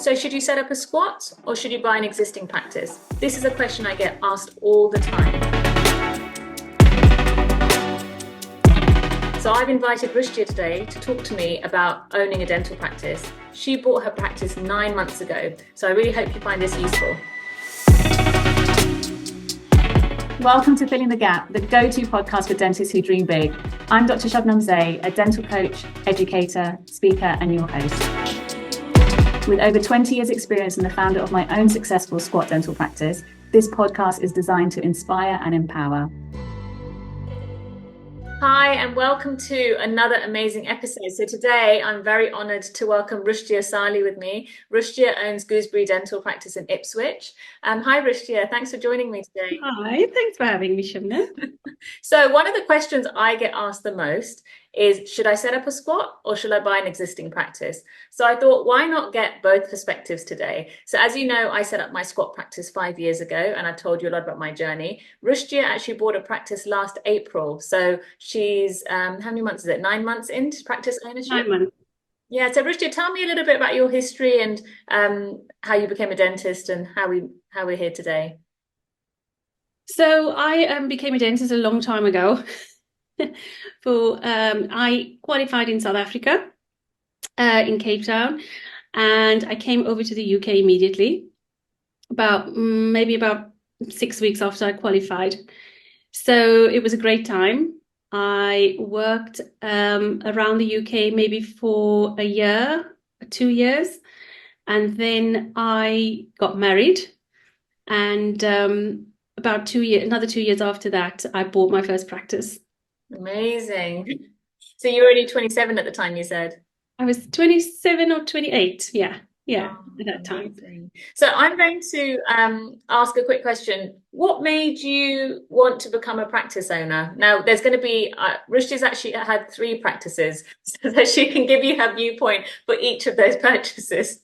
So should you set up a squat or should you buy an existing practice? This is a question I get asked all the time. So I've invited Rushdiyah today to talk to me about owning a dental practice. She bought her practice 9 months ago, so I really hope you find this useful. Welcome to Filling the Gap, the go-to podcast for dentists who dream big. I'm Dr Shabnam, a dental coach, educator, speaker, and your host. With over 20 years experience and the founder of my own successful squat dental practice, this podcast is designed to inspire and empower. Hi, and welcome to another amazing episode. So today I'm very honoured to welcome Rushdiyah Salie with me. Rushdiyah owns Gooseberry Dental Practice in Ipswich. Hi Rushdiyah, thanks for joining me today. Hi, thanks for having me, Shabnam. So one of the questions I get asked the most is, should I set up a squat or should I buy an existing practice? So I thought, why not get both perspectives today? So as you know, I set up my squat practice 5 years ago, and I've told you a lot about my journey. Rushdiyah actually bought a practice last April. So she's, how many months is it? 9 months into practice ownership? 9 months. Yeah, so Rushdiyah, tell me a little bit about your history and how you became a dentist and how we're here today. So I became a dentist a long time ago. I qualified in South Africa, in Cape Town, and I came over to the UK immediately, maybe about 6 weeks after I qualified. So it was a great time. I worked around the UK maybe for a year, 2 years, and then I got married, and about 2 years, another 2 years after that, I bought my first practice. Amazing. So you were only 27 at the time, you said? I was 27 or 28. Yeah, Oh, at that time. So I'm going to ask a quick question. What made you want to become a practice owner? Now, there's going to be, Rushdiyah's actually had 3 practices, so that she can give you her viewpoint for each of those purchases.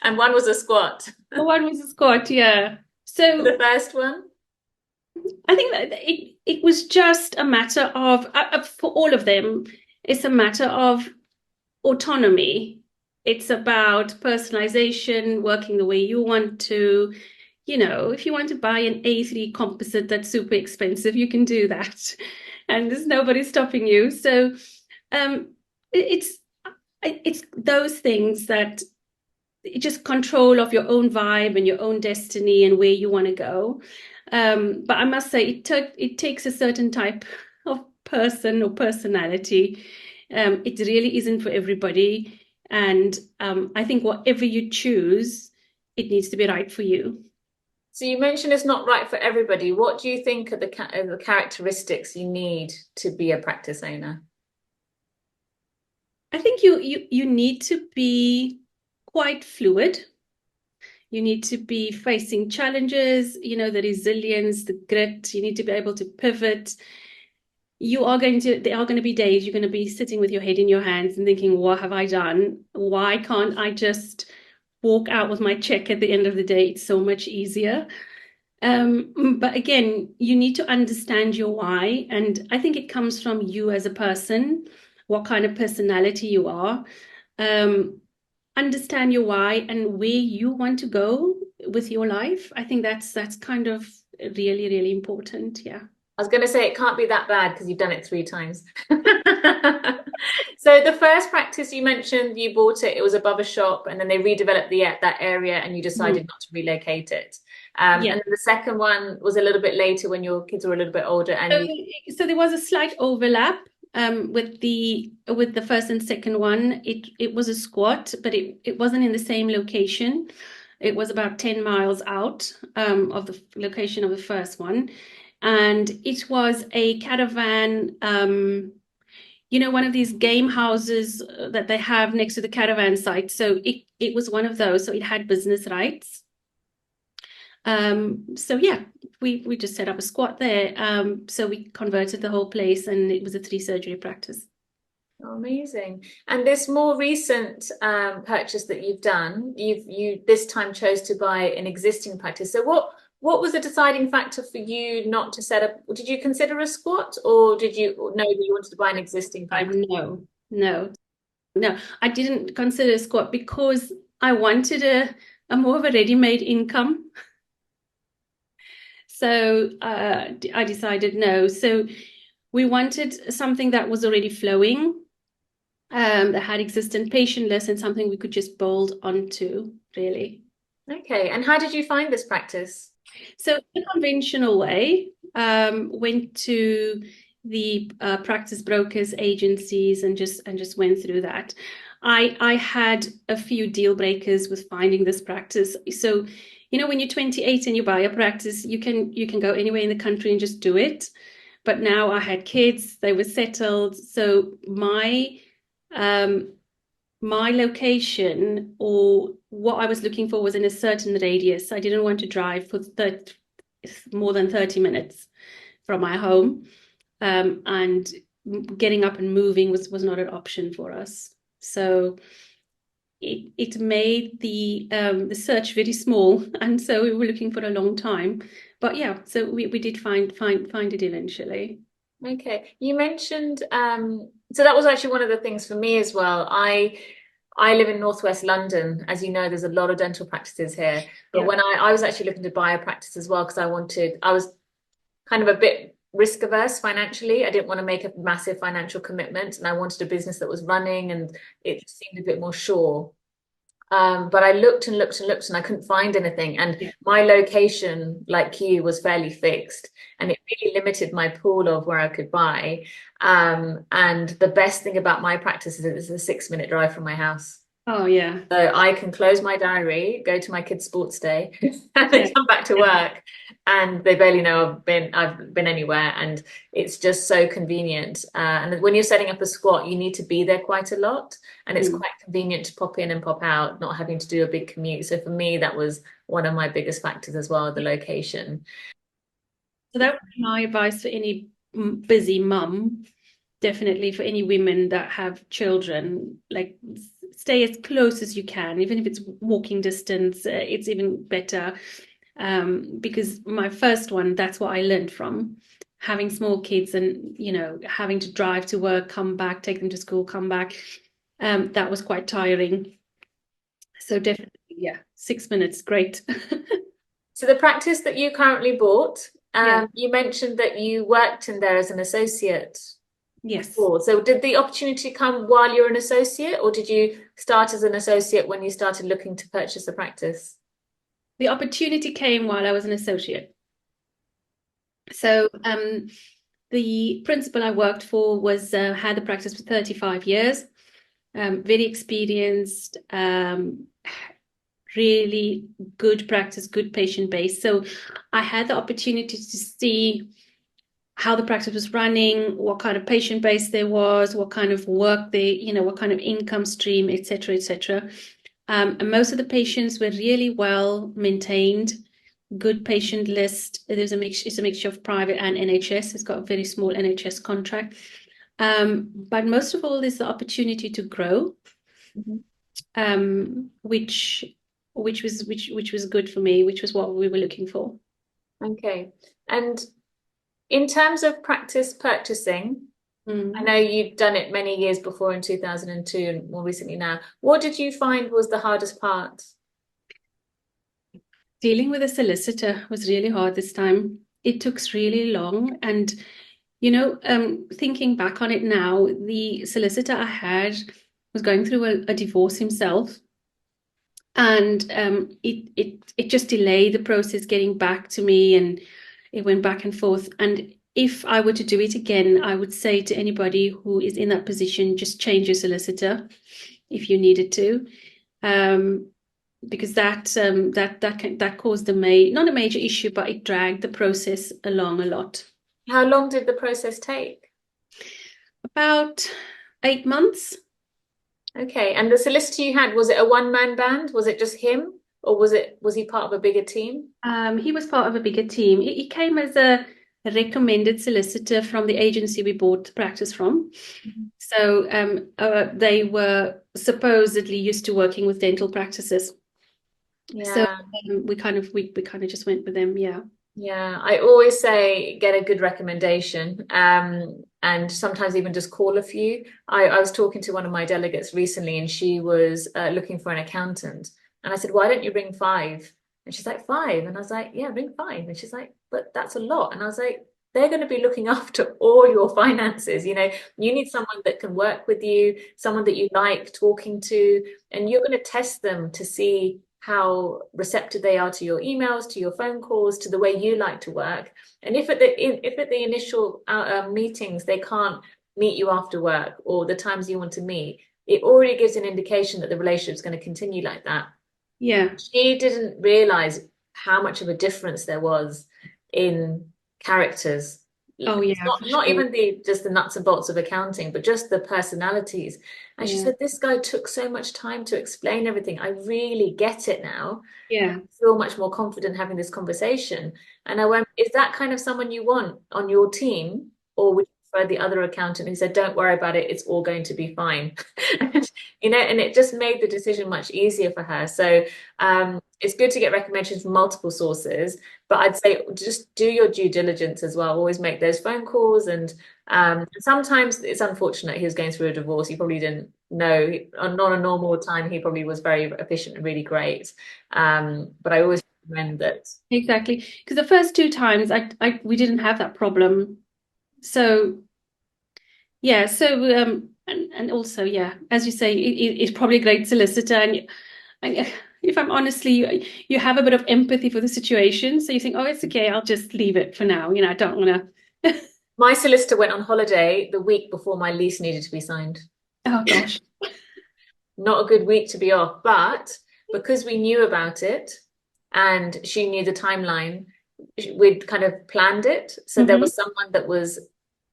And one was a squat. One was a squat, yeah. So the first one? I think that it was just a matter of, for all of them, it's a matter of autonomy. It's about personalization, working the way you want to. You know, if you want to buy an A3 composite that's super expensive, you can do that. And there's nobody stopping you. So it's those things that just control of your own vibe and your own destiny and where you want to go. But I must say, it takes a certain type of person or personality. It really isn't for everybody. And I think whatever you choose, it needs to be right for you. So you mentioned it's not right for everybody. What do you think are the characteristics you need to be a practice owner? I think you need to be quite fluid. You need to be facing challenges, you know, the resilience, the grit. You need to be able to pivot. There are going to be days you're going to be sitting with your head in your hands and thinking, what have I done? Why can't I just walk out with my check at the end of the day? It's so much easier. But again, you need to understand your why. And I think it comes from you as a person, what kind of personality you are. Understand your why and where you want to go with your life. I think that's kind of really, really important. Yeah. I was going to say it can't be that bad because you've done it 3 times. So the first practice you mentioned, you bought it was above a shop, and then they redeveloped that area, and you decided not to relocate it. And then the second one was a little bit later when your kids were a little bit older. And so there was a slight overlap. With the first and second one, it was a squat, but it wasn't in the same location. It was about 10 miles out of the location of the first one, and it was a caravan. One of these game houses that they have next to the caravan site. So it was one of those. So it had business rights. So yeah, we just set up a squat there. So we converted the whole place, and it was a 3 surgery practice. Oh, amazing. And this more recent purchase that you've done, you this time chose to buy an existing practice. So what was the deciding factor for you not to set up? Did you consider a squat, or did you know that you wanted to buy an existing practice? No, I didn't consider a squat because I wanted a more of a ready-made income. So I decided no. So we wanted something that was already flowing, that had existing patient lists and something we could just build onto, really. Okay. And how did you find this practice? So the conventional way, went to the practice brokers, agencies, and just went through that. I had a few deal breakers with finding this practice. So, when you're 28 and you buy a practice, you can go anywhere in the country and just do it. But now I had kids, they were settled. So um, my location or what I was looking for was in a certain radius. I didn't want to drive for more than 30 minutes from my home. And getting up and moving was not an option for us. So it made the search very small, and so we were looking for a long time. But yeah, so we did find it eventually. Okay. You mentioned so that was actually one of the things for me as well. I live in Northwest London. As you know, there's a lot of dental practices here. But Yeah. when I was actually looking to buy a practice as well, because I was kind of a bit risk averse financially. I didn't want to make a massive financial commitment, and I wanted a business that was running and it seemed a bit more sure. But I looked and looked and looked and I couldn't find anything. And Yeah. my location, like you, was fairly fixed. And it really limited my pool of where I could buy. And the best thing about my practice is it's a 6-minute drive from my house. Oh yeah. So I can close my diary, go to my kids' sports day, and Yeah. then come back to work, and they barely know I've been anywhere, and it's just so convenient. And when you're setting up a squat, you need to be there quite a lot, and it's Mm. quite convenient to pop in and pop out, not having to do a big commute. So for me, that was one of my biggest factors as well, the location. So that would be my advice for any busy mum. Definitely for any women that have children, like stay as close as you can, even if it's walking distance, it's even better. Because my first one, that's what I learned from having small kids and, having to drive to work, come back, take them to school, come back. That was quite tiring. So definitely, yeah, 6 minutes, great. So the practice that you currently bought, Yeah, you mentioned that you worked in there as an associate yes. before. So did the opportunity come while you're an associate, or did you start as an associate when you started looking to purchase a practice? The opportunity came while I was an associate. So the principal I worked for was had the practice for 35 years, very experienced, really good practice, good patient base. So I had the opportunity to see how the practice was running, what kind of patient base there was, what kind of work what kind of income stream, etc., etc. And most of the patients were really well maintained, good patient list. It's a mixture of private and NHS. It's got a very small NHS contract. But most of all is the opportunity to grow, Mhm. which which was good for me, which was what we were looking for. Okay. And in terms of practice purchasing, I Mm. know you've done it many years before in 2002 and more recently now. What did you find was the hardest part? Dealing with a solicitor was really hard this time. It took really long, and thinking back on it now, the solicitor I had was going through a divorce himself, and it just delayed the process getting back to me, and it went back and forth. And if I were to do it again, I would say to anybody who is in that position, just change your solicitor if you needed to, um, because that caused not a major issue, but it dragged the process along a lot. How long did the process take? About 8 months. Okay. And the solicitor you had, was it a one-man band? Was it just him? Or was he part of a bigger team? He was part of a bigger team. He came as a recommended solicitor from the agency we bought the practice from. Mhm. So they were supposedly used to working with dental practices. So Yeah. we kind of just went with them. Yeah. Yeah, I always say get a good recommendation, and sometimes even just call a few. I was talking to one of my delegates recently, and she was looking for an accountant. And I said, why don't you ring five? And she's like, five. And I was like, yeah, ring five. And she's like, but that's a lot. And I was like, they're going to be looking after all your finances. You need someone that can work with you, someone that you like talking to, and you're going to test them to see how receptive they are to your emails, to your phone calls, to the way you like to work. And if at the initial meetings they can't meet you after work or the times you want to meet, it already gives an indication that the relationship's going to continue like that. Yeah. She didn't realize how much of a difference there was in characters. Oh It's yeah, not for not sure. even just the nuts and bolts of accounting, but just the personalities. And she Yeah. said, this guy took so much time to explain everything. I really get it now. I Yeah. feel much more confident having this conversation. And I went, is that kind of someone you want on your team? Or would you prefer the other accountant who said, don't worry about it, it's all going to be fine? And it just made the decision much easier for her. So it's good to get recommendations from multiple sources, but I'd say just do your due diligence as well. Always make those phone calls. And sometimes it's unfortunate he was going through a divorce. He probably didn't know. On a normal time, he probably was very efficient and really great. But I always recommend that. Exactly. Because the first two times we didn't have that problem. So yeah, and also, yeah, as you say, it's probably a great solicitor, and if I'm honestly, you have a bit of empathy for the situation, so you think, oh, it's okay, I'll just leave it for now. I don't want to. My solicitor went on holiday the week before my lease needed to be signed. Oh gosh. Not a good week to be off, but because we knew about it and she knew the timeline, we'd kind of planned it. So there Hmm. was someone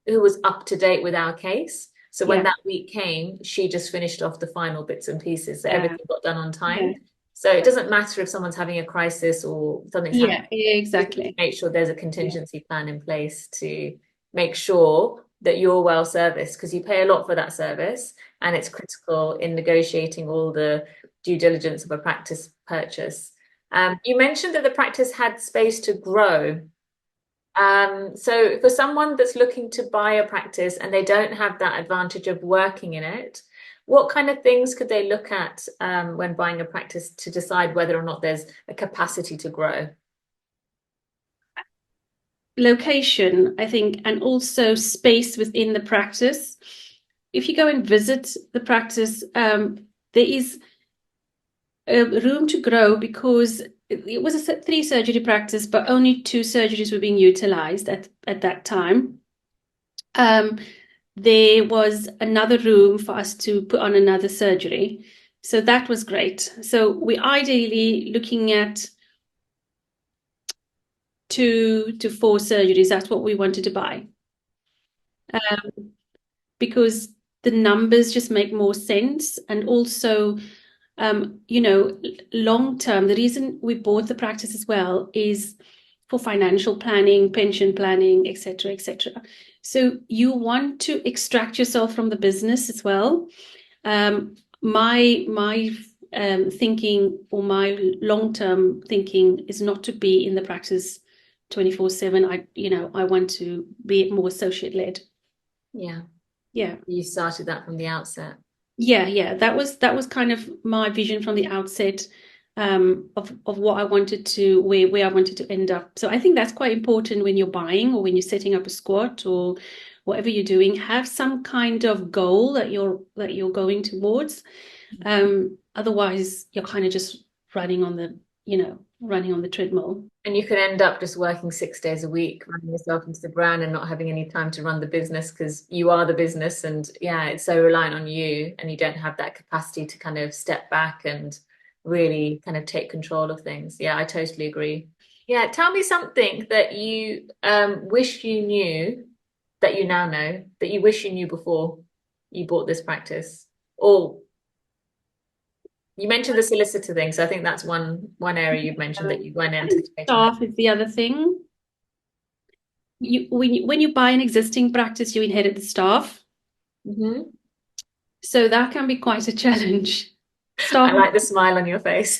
who was up to date with our case. So when Yeah. that week came, she just finished off the final bits and pieces. So Yeah. everything got done on Yeah. time. So it doesn't matter if someone's having a crisis or something's happening. Yeah. Just need to Exactly. make sure there's a Yeah. contingency plan in place to make sure that you're well serviced because you pay a lot for that service and it's critical in negotiating all the due diligence of a practice purchase. You mentioned that the practice had space to grow. So for someone that's looking to buy a practice and they don't have that advantage of working in it, what kind of things could they look at when buying a practice to decide whether or not there's a capacity to grow? Location, I think, and also space within the practice. If you go and visit the practice, there is room to grow because it was a three surgery practice, but only two surgeries were being utilized at that time. Um, there was another room for us to put on another surgery. So that was great. So we're ideally looking at 2 to 4 surgeries. That's what we wanted to buy. Because the numbers just make more sense. And also, long term, the reason we bought the practice as well is for financial planning, pension planning, etc., etc. So you want to extract yourself from the business as well. My thinking or my long term thinking is not to be in the practice 24/7. I want to be more associate led. Yeah, Yeah. you started that from the outset. Yeah. That was kind of my vision from the outset, of what I wanted to where I wanted to end up. So I think that's quite important when you're buying or when you're setting up a squat or whatever you're doing. Have some kind of goal that you're going towards. Otherwise, you're kind of just running on the treadmill. And you could end up just working 6 days a week, running yourself into the ground and not having any time to run the business because you are the business. And yeah, it's so reliant on you, and you don't have that capacity to kind of step back and really kind of take control of things. Yeah, I totally agree. Yeah, tell me something that you wish you knew that you now know, that you wish you knew before you bought this practice. Or you mentioned the solicitor thing, so I think that's one area you've mentioned that you weren't I think anticipating that. staff is the other thing. When you buy an existing practice, you inherit the staff. Mhm. So that can be quite a challenge. I Staff, like the smile on your face.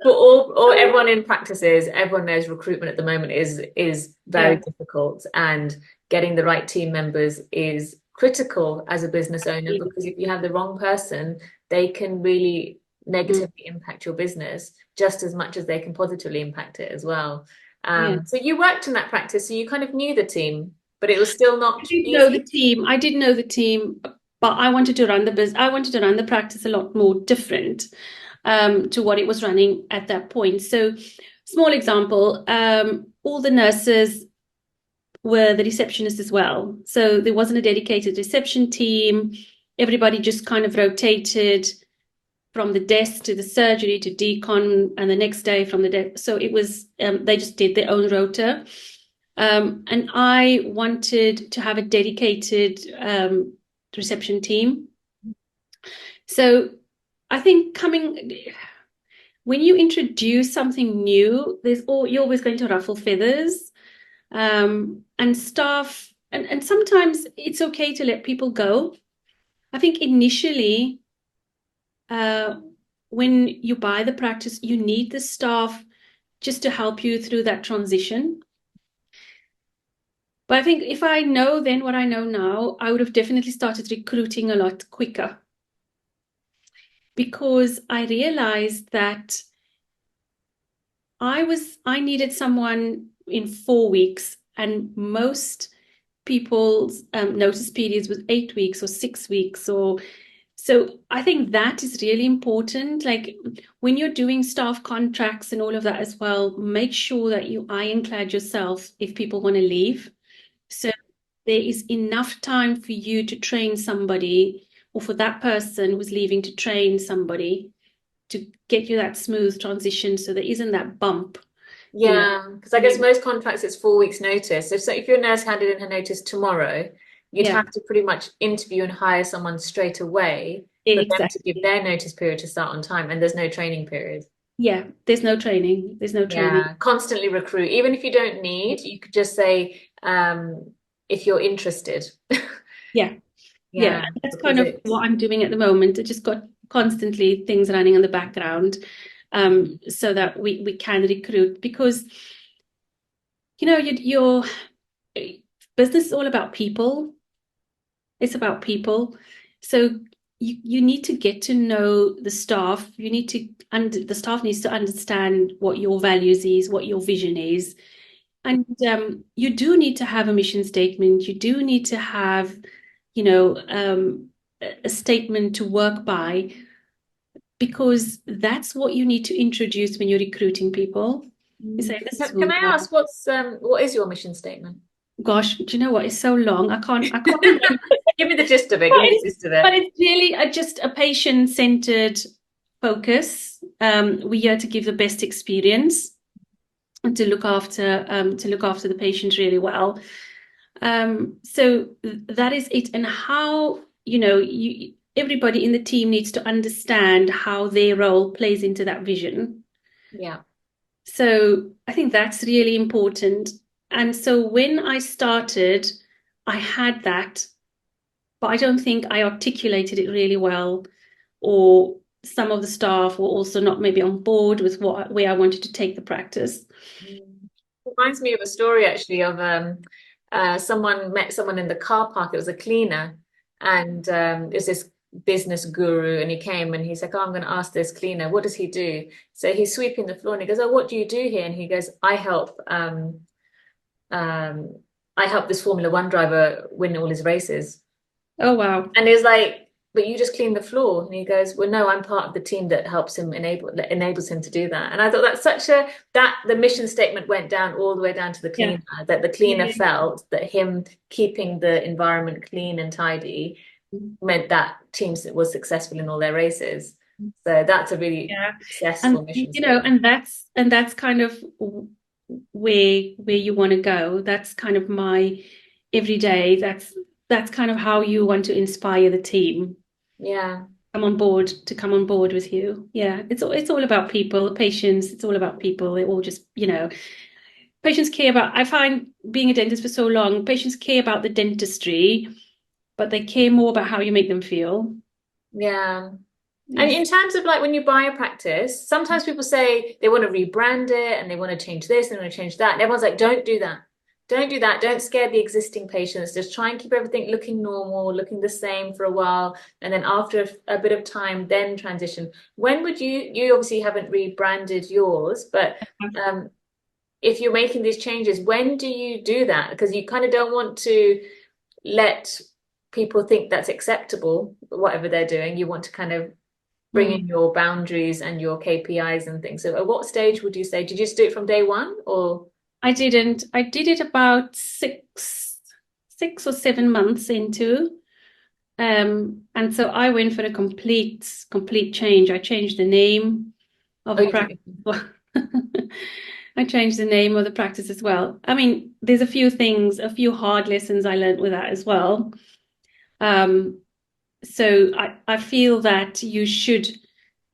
for all everyone in practices, everyone knows recruitment at the moment is very Yeah. difficult, and getting the right team members is critical as a business owner, because if you have the wrong person, they can really Mm. negatively impact your business just as much as they can positively impact it as well. Yeah. So you worked in that practice, so you kind of knew the team, but it was still I not did know the easy. team. I did know the team, but I wanted to run the business. I wanted to run the practice a lot more different to what it was running at that point. So, small example, all the nurses were the receptionists as well. So there wasn't a dedicated reception team. Everybody just kind of rotated from the desk to the surgery to decon, and the next day from the desk. So it was they just did their own rota. And I wanted to have a dedicated reception team. So I think when you introduce something new, you're always going to ruffle feathers, and staff, and sometimes it's okay to let people go. I think initially, uh, when you buy the practice, you need the staff just to help you through that transition. But I think if I know then what I know now, I would have definitely started recruiting a lot quicker, because I realized that I needed someone in 4 weeks, and most people's notice periods was 8 weeks or 6 weeks. Or so I think that is really important. Like when you're doing staff contracts and all of that as well, make sure that you ironclad yourself if people want to leave. So there is enough time for you to train somebody, or for that person who's leaving to train somebody, to get you that smooth transition, so there isn't that bump, you know. Yeah, because I guess most contracts it's 4 weeks notice. If your nurse handed in her notice tomorrow, you'd Yeah, have to pretty much interview and hire someone straight away for them to give exactly. their notice period to start on time, and there's no training period. Yeah, there's no training. There's no training. Yeah, constantly recruit. Even if you don't need, you could just say, if you're interested. Yeah, yeah. Yeah, And that's because kind of it's what I'm doing at the moment. I just got constantly things running in the background, so that we can recruit, because your business is all about people. It's about people. So you need to get to know the staff. You need to, and the staff needs to understand what your values is, what your vision is. And you do need to have a mission statement. You do need to have, a statement to work by, because that's what you need to introduce when you're recruiting people. You say, this is Can who I we are. ask what is your mission statement? Gosh, do you know what? It's so long. I can't remember. Give me the gist of it. But Give me the it's, gist of it. but it's really just a patient-centered focus. We're here to give the best experience and to look after the patient really well. So that is it. And how, everybody in the team needs to understand how their role plays into that vision. Yeah. So I think that's really important. And so when I started, I had that, but I don't think I articulated it really well, or some of the staff were also not maybe on board with where I wanted to take the practice. Reminds me of a story actually of someone met someone in the car park. It was a cleaner, and it was this business guru, and he came and he's like, "Oh, I'm going to ask this cleaner, what does he do?" So he's sweeping the floor, and he goes, "Oh, what do you do here?" And he goes, um, I help this Formula One driver win all his races." Oh, wow. And he's like, "But you just clean the floor." And he goes, "Well, no, I'm part of the team that helps him that enables him to do that." And I thought that's that the mission statement went down all the way down to the Yeah. cleaner, that the cleaner Yeah. felt that him keeping the environment clean and tidy meant that teams was successful in all their races. So that's a really Yeah. successful And mission statement. and that's kind of where you want to go. That's kind of my everyday. That's kind of how you want to inspire the team. Yeah. Come on board with you. Yeah, it's all about people, patients. It's all about people. It all just, patients care about. I find being a dentist for so long, patients care about the dentistry, but they care more about how you make them feel. Yeah. And in Yes. terms of like when you buy a practice, sometimes people say they want to rebrand it and they want to change this and they want to change that. And everyone's like, don't do that. Don't do that. Don't scare the existing patients. Just try and keep everything looking normal, looking the same for a while. And then after a bit of time, then transition. When would you obviously haven't rebranded yours, but if you're making these changes, when do you do that? Because you kind of don't want to let people think that's acceptable, whatever they're doing. You want to kind of bring in Mm. your boundaries and your KPIs and things. So at what stage would you say, did you just do it from day one or? I didn't. I did it about 6 or 7 months into. And so I went for a complete change. I changed the name of Oh, the you practice. did. I changed the name of the practice as well. I mean, there's a few things, a few hard lessons I learned with that as well. Um, so I feel that you should,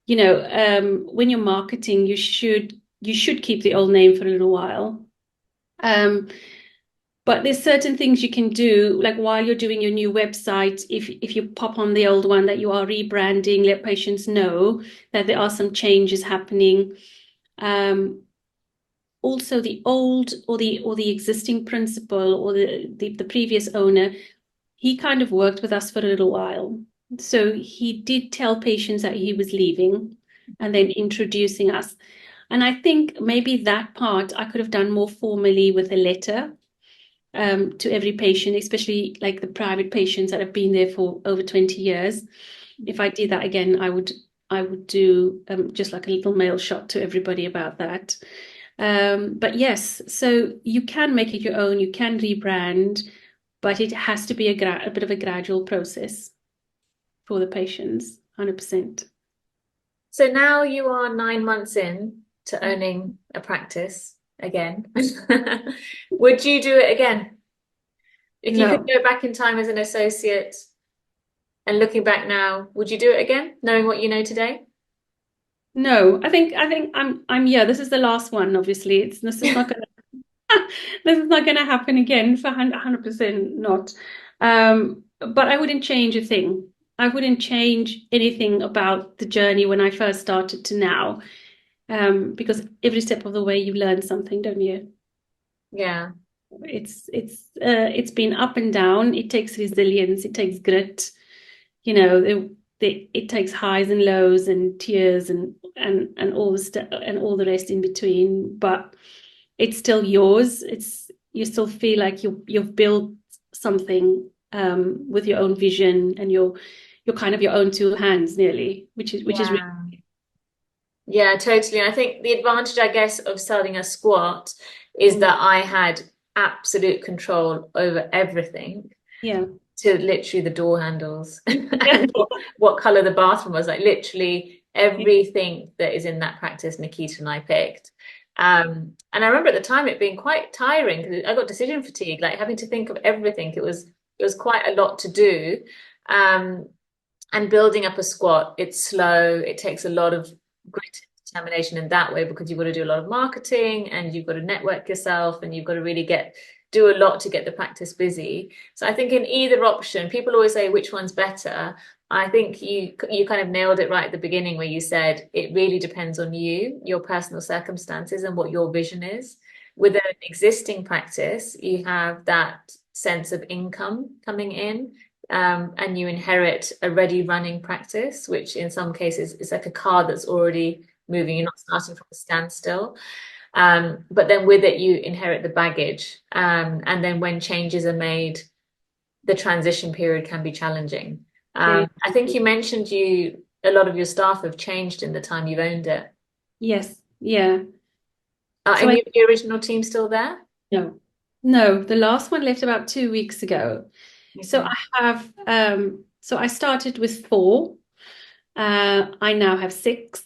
when you're marketing, you should keep the old name for a little while. Um, But there's certain things you can do, like while you're doing your new website, if you pop on the old one that you are rebranding, let patients know that there are some changes happening. Um, Also, the old or the existing principal or the previous owner, he kind of worked with us for a little while. So he did tell patients that he was leaving and then introducing us. And I think maybe that part I could have done more formally with a letter to every patient, especially like the private patients that have been there for over 20 years. If I did that again, I would do just like a little mail shot to everybody about that. But yes, so you can make it your own, you can rebrand, but it has to be a bit of a gradual process for the patients, 100%. So now you are 9 months in to owning a practice again. Would you do it again? If you could No, go back in time as an associate and looking back now, would you do it again, knowing what you know today? no, I think I'm yeah, this is the last one, obviously. This is not gonna this is not gonna happen again for 100% not. But I wouldn't change a thing. I wouldn't change anything about the journey when I first started to now. Because every step of the way you learn something, don't you? Yeah. It's been up and down. It takes resilience. It takes grit. You know, it takes highs and lows and tears and all and all the rest in between. But it's still yours. You still feel like you've built something with your own vision and you're kind of your own two hands nearly, which is really. Yeah. Yeah, totally. And I think the advantage, I guess, of selling a squat is Mm. that I had absolute control over everything Yeah. to literally the door handles Yeah. and what color the bathroom was. Like literally everything that is in that practice, Nikita and I picked. And I remember at the time it being quite tiring because I got decision fatigue, like having to think of everything. It was quite a lot to do. Um, and building up a squat, it's slow. It takes a lot of grit and determination in that way because you've got to do a lot of marketing and you've got to network yourself and you've got to really do a lot to get the practice busy. So I think in either option, people always say which one's better. I think you kind of nailed it right at the beginning where you said it really depends on you, your personal circumstances, and what your vision is. With an existing practice, you have that sense of income coming in, and you inherit a ready running practice, which in some cases is like a car that's already moving. You're not starting from a standstill. But then with it, you inherit the baggage. And then when changes are made, the transition period can be challenging. Very I think you mentioned a lot of your staff have changed in the time you've owned it. Yes. Yeah. Are So any of the original team still there? no, no, the last one left about 2 weeks ago. So Okay. I started with four. I now have six,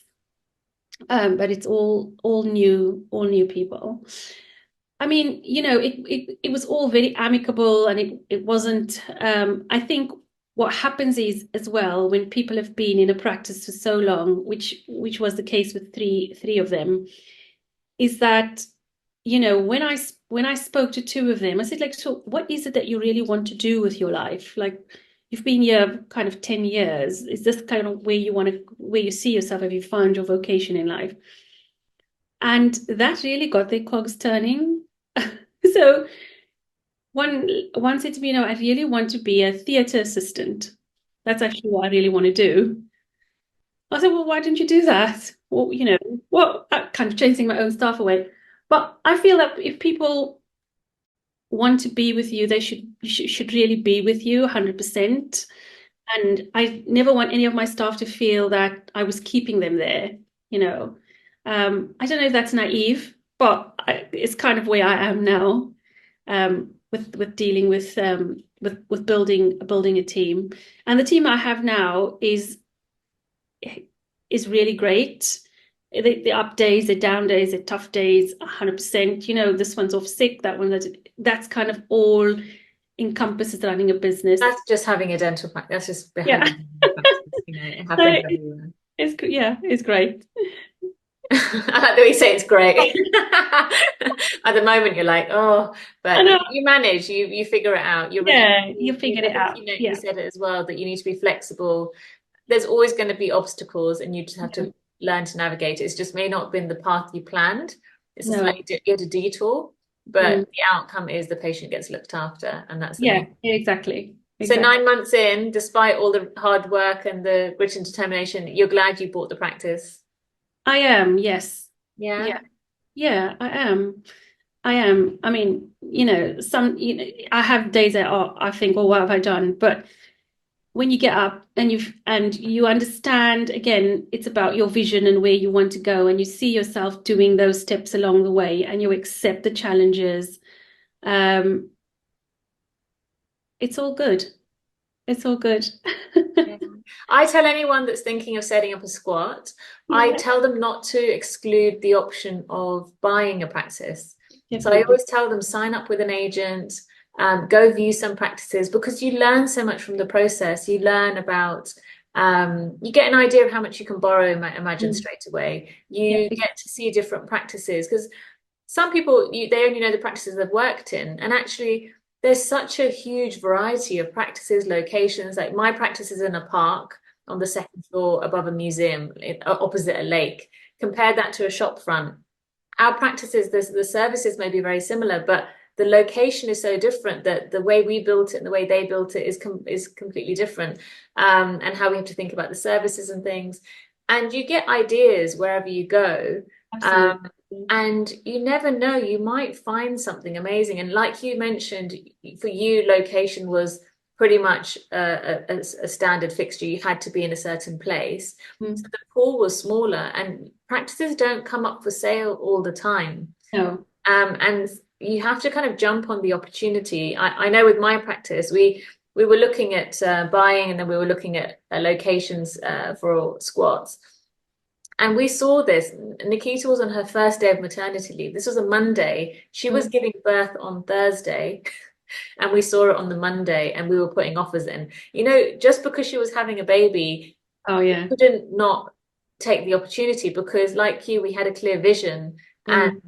but it's all new people. I mean, it was all very amicable and it wasn't, I think what happens is as well when people have been in a practice for so long, which was the case with three of them, is that when I spoke to two of them, I said, like, so what is it that you really want to do with your life? Like, you've been here kind of 10 years. Is this kind of where you see yourself? Have you found your vocation in life? And that really got their cogs turning. So one said to me, I really want to be a theatre assistant. That's actually what I really want to do. I said, well, why didn't you do that? Well, kind of chasing my own stuff away. But I feel that if people want to be with you, they should really be with you 100%. And I never want any of my staff to feel that I was keeping them there, you know. I don't know if that's naive, but it's kind of where I am now, with dealing with building a team. And the team I have now is really great. The up days, the down days, the tough days, 100%. This one's off sick, that one, that's kind of all encompasses running a business. That's just having a dental practice. That's just Yeah. behaving practice. It happens everywhere. It's great. I like the way you say it's great. At the moment, you're like, oh, but you manage, you figure it out. You figured it out. You said it as well, that you need to be flexible. There's always going to be obstacles, and you just have to learn to navigate it. It's just may not have been the path you planned. It's just like you had a detour, but the outcome is the patient gets looked after, and that's exactly. So 9 months in, despite all the hard work and the grit and determination, you're glad you bought the practice. I am, yes. Yeah, I am. I mean, I have days that I think, well, what have I done? But when you get up and you understand, again, it's about your vision and where you want to go, and you see yourself doing those steps along the way, and you accept the challenges. It's all good. It's all good. I tell anyone that's thinking of setting up a squat, I tell them not to exclude the option of buying a practice. Definitely. So I always tell them, sign up with an agent, go view some practices, because you learn so much from the process. You learn about, you get an idea of how much you can borrow, imagine straight away. You get to see different practices, because some people, they only know the practices they've worked in, and actually there's such a huge variety of practices, locations. Like my practice is in a park on the second floor above a museum opposite a lake. Compare that to a shop front. Our practices, the services may be very similar, but the location is so different that the way we built it and the way they built it is completely different. And how we have to think about the services and things. And you get ideas wherever you go. And you never know, you might find something amazing. And like you mentioned, for you, location was pretty much a standard fixture. You had to be in a certain place. So the pool was smaller, and practices don't come up for sale all the time. No. And you have to kind of jump on the opportunity. I know with my practice, we were looking at buying, and then we were looking at locations for squats. And we saw this. Nikita was on her first day of maternity leave. This was a Monday. She was giving birth on Thursday, and we saw it on the Monday, and we were putting offers in. Just because she was having a baby, we couldn't not take the opportunity, because like you, we had a clear vision, and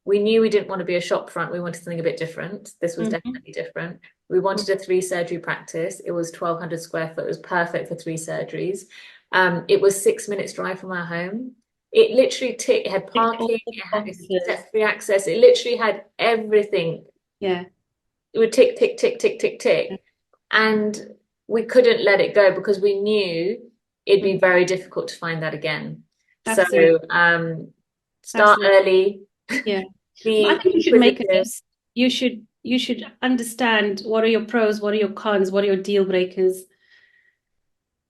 we knew we didn't want to be a shop front. We wanted something a bit different. This was definitely different. We wanted a 3-surgery practice. It was 1,200 square foot. It was perfect for 3 surgeries. It was 6 minutes drive from our home. It literally it had parking, it had step-free access. It literally had everything. Yeah. It would tick, tick, tick, tick, tick, tick. And we couldn't let it go, because we knew it'd be very difficult to find that again. Absolutely. So start early. Yeah. I think you should make a list. You should understand, what are your pros, what are your cons, what are your deal breakers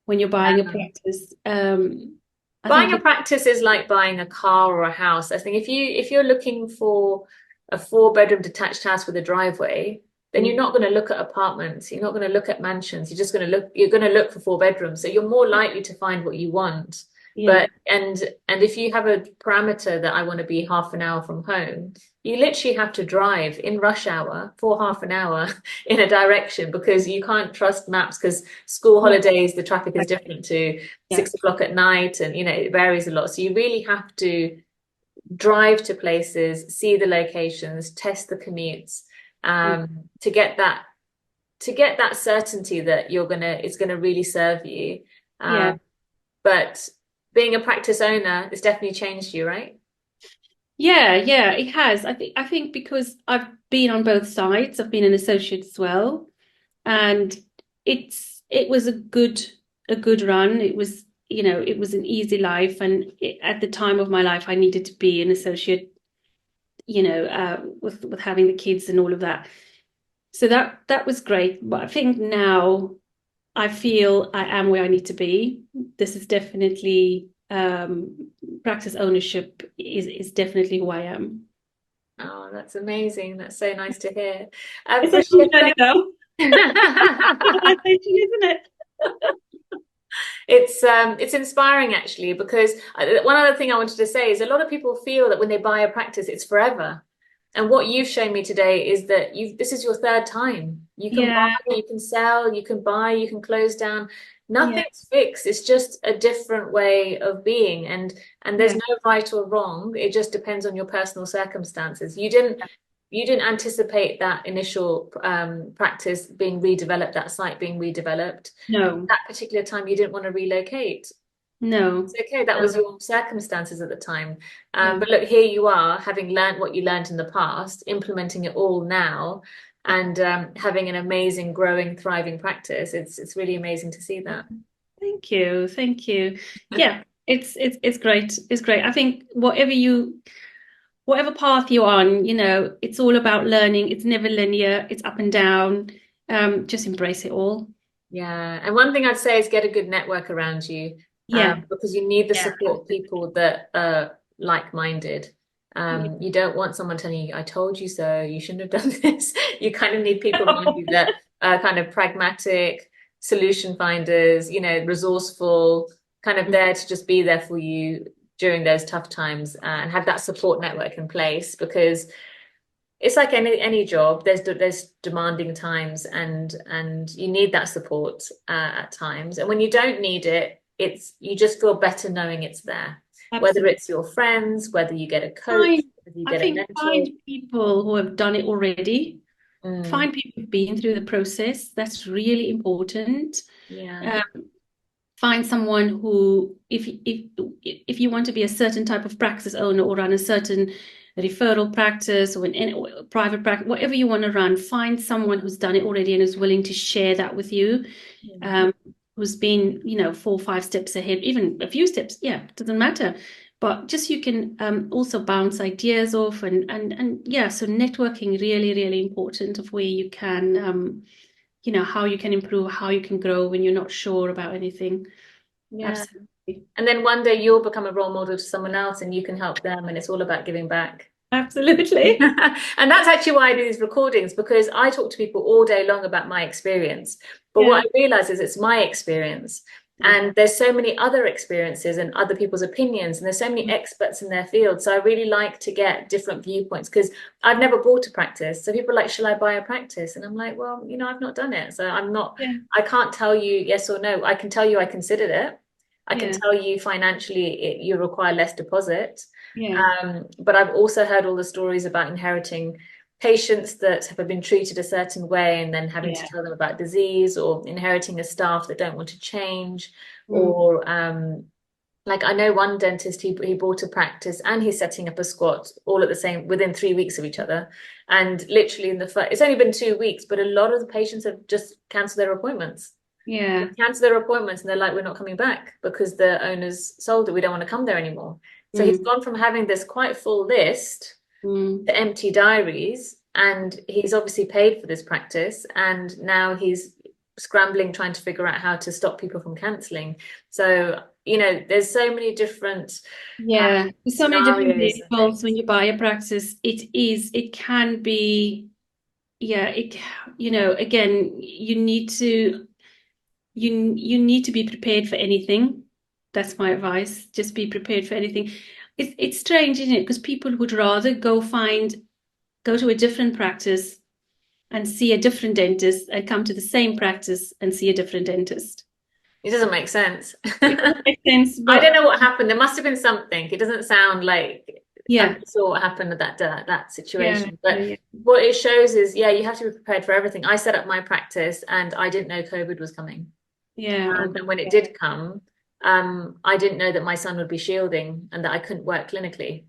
when you're buying a practice. Buying a practice is like buying a car or a house. I think if you're looking for a 4-bedroom detached house with a driveway, then you're not going to look at apartments. You're not going to look at mansions. You're going to look for 4 bedrooms. So you're more likely to find what you want. But and if you have a parameter that I want to be half an hour from home, you literally have to drive in rush hour for half an hour in a direction, because you can't trust maps, because school holidays, the traffic is different to 6 o'clock at night, and it varies a lot. So you really have to drive to places, see the locations, test the commutes, to get that to get that certainty that it's gonna really serve you. Yeah. But being a practice owner, it's definitely changed you, right? Yeah, it has. I think because I've been on both sides, I've been an associate as well, and it was a good run. It was, it was an easy life, and at the time of my life, I needed to be an associate, with having the kids and all of that. So that was great. But I think now I feel I am where I need to be. This is definitely practice ownership is definitely who I am. Oh, that's amazing. That's so nice to hear. It's a long Rushdiyah, journey though. Isn't it? it's inspiring actually because one other thing I wanted to say is a lot of people feel that when they buy a practice, it's forever. And what you've shown me today is that this is your third time. You can buy, Yeah, you can sell, you can buy, you can close down. yeah, Nothing's fixed. It's just a different way of being. And there's yeah. no right or wrong. It just depends on your personal circumstances. You didn't anticipate that initial practice being redeveloped, that site being redeveloped. No, That particular time, you didn't want to relocate. no, It's okay. That no. was your circumstances at the time. Yeah. But look, here you are, having learned what you learned in the past, implementing it all now, and having an amazing, growing, thriving practice. It's really amazing to see that. Thank you, thank you. Yeah, it's great. It's great. I think whatever path you're on, it's all about learning. It's never linear. It's up and down. Just embrace it all. Yeah, and one thing I'd say is get a good network around you, Yeah, because you need the yeah, support people that are like-minded. yeah, You don't want someone telling you, "I told you so, you shouldn't have done this." You kind of need people around you that are kind of pragmatic, solution finders, resourceful, kind of there to just be there for you during those tough times, and have that support network in place because it's like any job. There's demanding times, and you need that support at times. And when you don't need it, you just feel better knowing it's there. Whether absolutely. it's your friends, whether you get a coach, Find, whether you I get a think mentor. find people who have done it already. Mm, Find people who've been through the process. That's really important. yeah, Um, Find someone who, if you want to be a certain type of practice owner or run a certain referral practice or private practice, whatever you want to run, find someone who's done it already and is willing to share that with you. yeah, Um, who's been, 4 or 5 steps ahead, even a few steps. Yeah, doesn't matter. But just you can also bounce ideas off and yeah. So networking really, really important of where you can how you can improve, how you can grow when you're not sure about anything. yeah. Absolutely. And then one day you'll become a role model to someone else, and you can help them, and it's all about giving back. Absolutely. And that's actually why I do these recordings, because I talk to people all day long about my experience. But Yeah. what I realize is it's my experience. Yeah. And there's so many other experiences and other people's opinions, and there's so many experts in their field. So I really like to get different viewpoints because I've never bought a practice. So people are like, shall I buy a practice? And I'm like, well, I've not done it. So Yeah. I can't tell you yes or no. I can tell you I considered it. I can Yeah. tell you financially you require less deposit. Yeah. But I've also heard all the stories about inheriting patients that have been treated a certain way and then having to Yeah. tell them about disease, or inheriting a staff that don't want to change, Mm. or like I know one dentist, he bought a practice and he's setting up a squat all at the same within 3 weeks of each other. And literally in the first, it's only been 2 weeks, but a lot of the patients have just cancelled their appointments. Yeah. They cancel their appointments and they're like, we're not coming back because the owners sold it. We don't want to come there anymore. So he's Mm. gone from having this quite full list Mm. to empty diaries, and he's obviously paid for this practice, and now he's scrambling trying to figure out how to stop people from cancelling. So, there's so many different Yeah. There's so many different scenarios and variables when things. you buy a practice. It can be, yeah, again, you need to be prepared for anything. That's my advice. Just be prepared for anything. It's strange, isn't it? Because people would rather go to a different practice and see a different dentist and come to the same practice and see a different dentist. It doesn't make sense. It doesn't make sense, I don't but know what happened. There must have been something. It doesn't sound like Yeah. I saw what happened with that situation. Yeah. But Yeah. what it shows is, yeah, you have to be prepared for everything. I set up my practice and I didn't know COVID was coming. Yeah. And when it did come, I didn't know that my son would be shielding and that I couldn't work clinically.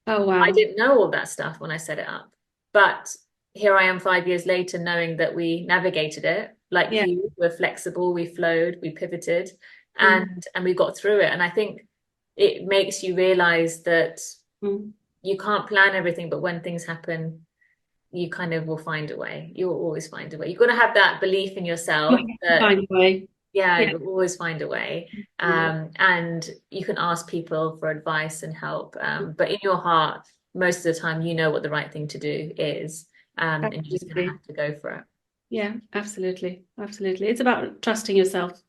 Oh, wow. I didn't know all that stuff when I set it up. But here I am 5 years later, knowing that we navigated it like Yeah. you. We're flexible, we flowed, we pivoted, and we got through it. And I think it makes you realize that you can't plan everything, but when things happen, you kind of will find a way. You'll always find a way. You've got to have that belief in yourself that Find a way. yeah, Yeah. you'll always find a way. And you can ask people for advice and help. But in your heart, most of the time, you know what the right thing to do is. And you're just going to have to go for it. Yeah, absolutely. Absolutely. It's about trusting yourself.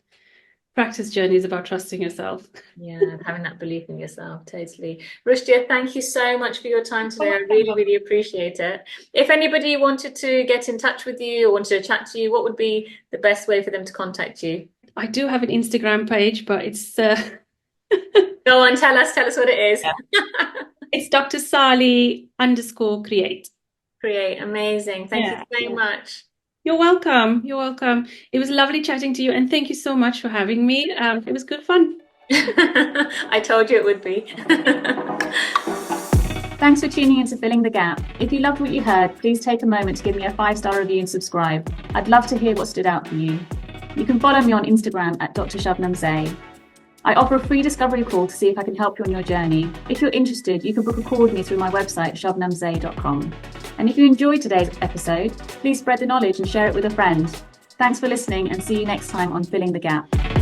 Practice journey is about trusting yourself. Yeah, having that belief in yourself. Totally. Rushdiyah, thank you so much for your time today. I really, really appreciate it. If anybody wanted to get in touch with you or wanted to chat to you, what would be the best way for them to contact you? I do have an Instagram page, but it's Go on, tell us what it is. It's Dr. Salie _create. Create. Amazing. Thank you so much. You're welcome. You're welcome. It was lovely chatting to you, and thank you so much for having me. It was good fun. I told you it would be. Thanks for tuning in to Filling the Gap. If you loved what you heard, please take a moment to give me a 5-star review and subscribe. I'd love to hear what stood out for you. You can follow me on Instagram at Dr. Shabnam Salie. I offer a free discovery call to see if I can help you on your journey. If you're interested, you can book a call with me through my website, shabnamsalie.com. And if you enjoyed today's episode, please spread the knowledge and share it with a friend. Thanks for listening, and see you next time on Filling the Gap.